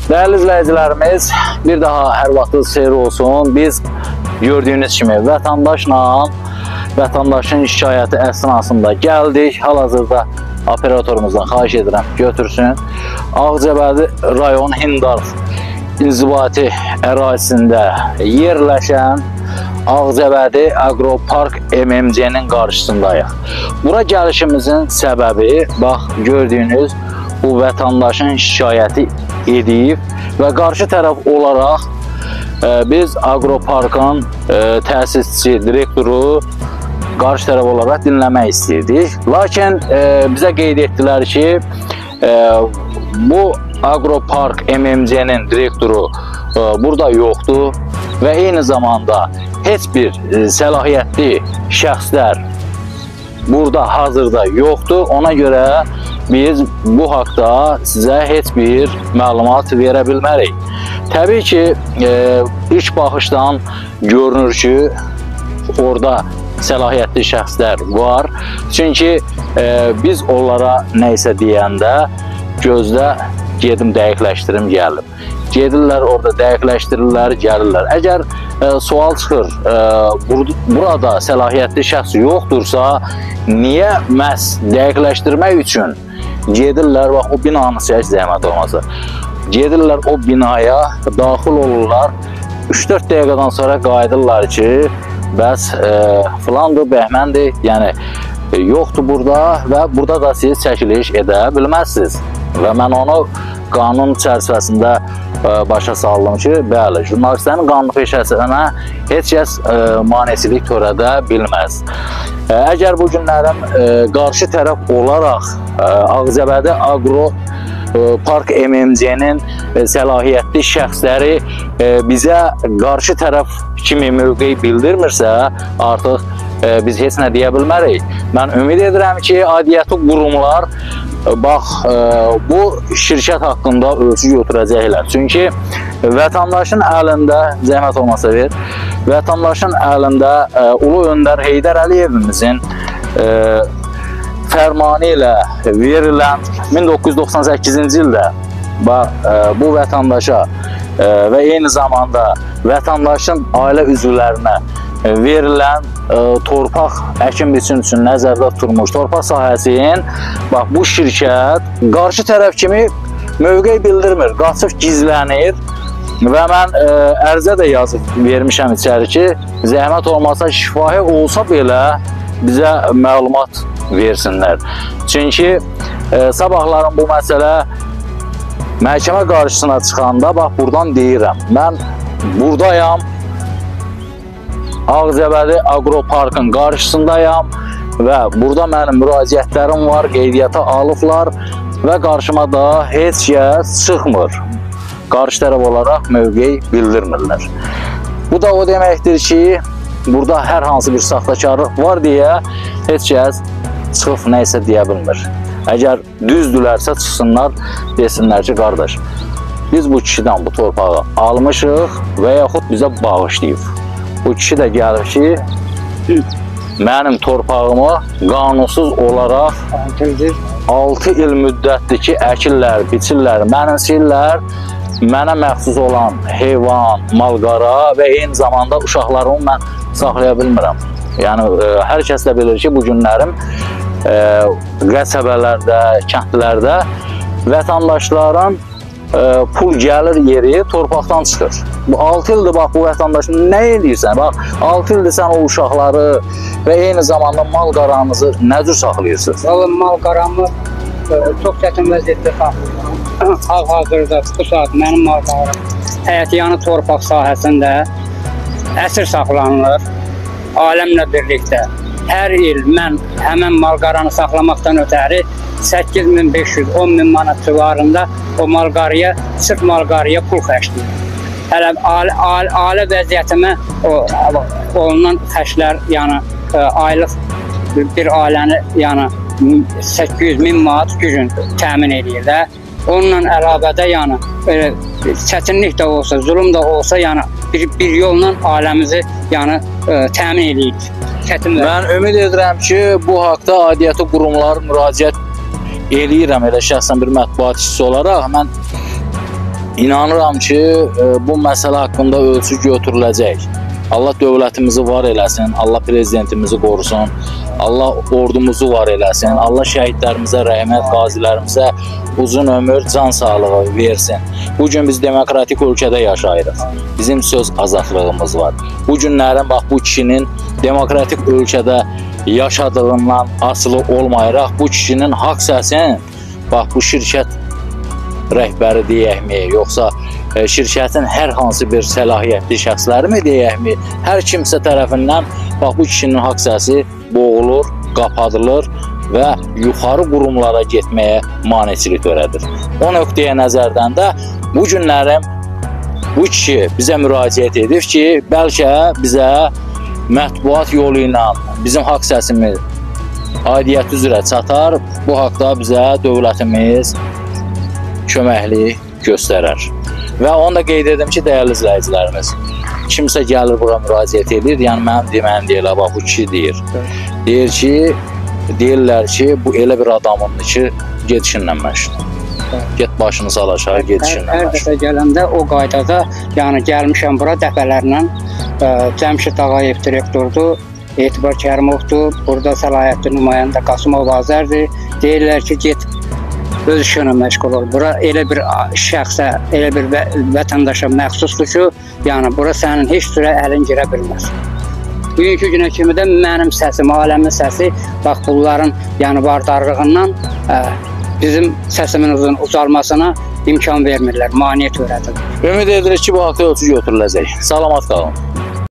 Değerli izləyicilərimiz, bir daha hər vaxtınız xeyir olsun. Biz gördüyünüz kimi vətəndaşın şikayəti əsnasında gəldik. Hal-hazırda operatorumuzdan xahiş edirəm götürsün. Ağcabədi rayon Hindar inzibati ərazisində yerləşən Ağcabədi Agropark MMC-nin qarşısındayıq. Bura gəlişimizin səbəbi, bax gördüyünüz bu vətəndaşın şikayəti edib və qarşı tərəf olaraq biz Agroparkın təsisçi, direktoru qarşı tərəf olaraq dinləmək istəyirdik. Lakin bizə qeyd etdilər ki, bu Agropark MMC-nin direktoru burada yoxdur və eyni zamanda heç bir səlahiyyətli şəxslər burada hazırda yoxdur. Ona görə biz bu haqda sizə heç bir məlumat verə bilmərik. Təbii ki, ilk baxışdan görünür ki, orada səlahiyyətli şəxslər var. Çünki biz onlara nəysə deyəndə gözlə gedim dəqiqləşdirim gəlim. Gedirlər orada dəqiqləşdirirlər, gəlirlər. Əgər sual çıxır, burada səlahiyyətli şəxs yoxdursa, niyə məhz dəqiqləşdirmək üçün gedirlər, bax o binanı heç zəhmət olmasa, gedirlər o binaya, daxil olurlar, 3-4 dəqiqədən sonra qayıdırlar ki, bəs filandır, bəhməndir, yəni yoxdur burada və burada da siz çəkiliş edə bilməzsiniz. Və mən onu qanun çərçivəsində başa saldım ki, bəli, jurnalistlərin qanun peşəsinə heç kəs maneçilik törədə bilməz. Əgər bu günlərin qarşı tərəf olaraq Ağcabədi Agropark MMC-nin səlahiyyətli şəxsləri bizə qarşı tərəf kimi mövqeyi bildirmirsə, artıq biz heç nə deyə bilmərik. Mən ümid edirəm ki, aidiyyatı qurumlar bax, bu şirkət haqqında ölçü götürəcəklər. Çünki vətəndaşın əlində, zəhmət olmasa ver, vətəndaşın əlində Ulu Öndər Heydər Əliyevimizin fərmanı ilə verilən 1998-ci ildə bu vətəndaşa və eyni zamanda vətəndaşın ailə üzvlərinə verilən torpaq əkin biçim üçün nəzərdə tutulmuş torpaq sahəsinin bu şirkət qarşı tərəf kimi mövqe bildirmir, qaçıb gizlənir və mən ərizə də yazıb vermişəm içəri ki, zəhmət olmasa şifahi olsa belə bizə məlumat versinlər. Çünki sabahların bu məsələ məhkəmə qarşısına çıxanda buradan deyirəm, mən buradayam, Ağcabədi Agroparkın qarşısındayam və burada mənim müraciətlərim var, qeydiyyata alıblar və qarşıma da heç kəs çıxmır. Qarşı tərəf olaraq mövqeyi bildirmirlər. Bu da o deməkdir ki, burada hər hansı bir saxtakarlıq var deyə heç kəs çıxıb nəysə deyə bilmir. Əgər düzdülərsə çıxsınlar, desinlər ki, qardaş, biz bu kişidən bu torpağı almışıq və yaxud bizə bağışlayıb. Bu kişi də gəlir ki, mənim torpağımı qanunsuz olaraq 6 il müddətdir ki, əkirlər, biçirlər, mənimsirlər, mənə məxsus olan heyvan, malqara və eyni zamanda uşaqlarımı mən saxlaya bilmirəm. Yəni, hər kəs də bilir ki, bu günlərim qəsəbələrdə, kəndlərdə vətəndaşların pul gəlir yeri torpaqdan çıxır. Bu 6 ildir bu vətəndaşın nə edirsən? 6 ildir sən o uşaqları və eyni zamanda mal qaranızı nə cür saxlayırsınız? Mal qaramı çox çətin vəziyyətdə saxlayıram. Hal-hazırda bu saat mənim mal qaram həyətyanı torpaq sahəsində əsir saxlanılır. Aləmlə birlikdə hər il mən həmən mal qaranı saxlamaqdan ötəri 8500-10.000 manat civarında o malqarıya, sırf malqarıya pul xərcləyir. Hələ ailə vəziyyətimə olunan xərclər, yəni aylıq bir ailəni 800.000 manat gücün təmin edir də. Onunla əlavədə çətinlik də olsa, zulüm də olsa, bir yolla ailəmizi təmin edir. Mən ümid edirəm ki, bu haqda aidiyyatı qurumlar müraciət eləyirəm, elə şəxsən bir mətbuat işçisi olaraq. Mən İnanıram ki, bu məsələ haqqında ölçü götürüləcək. Allah dövlətimizi var eləsin, Allah prezidentimizi qorusun, Allah ordumuzu var eləsin, Allah şəhidlərimizə rəhmət, qazilərimizə uzun ömür, can sağlığı versin. Bugün biz demokratik ölkədə yaşayırıq. Bizim söz azadlığımız var. Bu günlərin, bax, bu kişinin demokratik ölkədə yaşadığından asılı olmayaraq, bu kişinin haqq səsini, bax, bu şirkət rəhbəri deyəkmi, yoxsa şirkətin hər hansı bir səlahiyyətli şəxsləri mi deyəkmi, hər kimsə tərəfindən bax, bu kişinin haqq səsi boğulur, qapadılır və yuxarı qurumlara getməyə maneçilik törədir. O nöqtəyə nəzərdən də bu günlərim bu kişi bizə müraciət edib ki, bəlkə bizə mətbuat yolu ilə bizim haqq səsimiz aidiyyəti üzrə çatar, bu haqda bizə dövlətimiz köməklik göstərər. Və onu da qeyd edim ki, dəyərli izləyicilərimiz, kimsə gəlir bura müraciət edir, yəni mənim deməyim deyil, bax, bu kişi deyir. Deyirlər ki, bu elə bir adamındır ki, gedişinlə məşğul. Get başını sal aşağı, gedişinlə məşğul. Hər dəfə gələndə o qaydada, yəni gəlmişəm bura dəfələrlə, Cəmşid Ağayev direktordur, Etibar Kərimovdur, burada səlahiyyətli nümayəndə Qasımov Azərdir. Deyirlər ki, get öz işinə məşğul ol. Bura elə bir şəxsə, elə bir vətəndaşa məxsusdur ki, yəni bura sənin heç cürə əlin girə bilməz. Bugünkü günə kimi də mənim səsim, aləmin səsi, bax, bunların yəni vardarlığından bizim səsimizin ucalmasına imkan vermirlər, maneə törədir. Ümid edirik ki, bu haqda ölçü götürüləcək. Salamat qalın.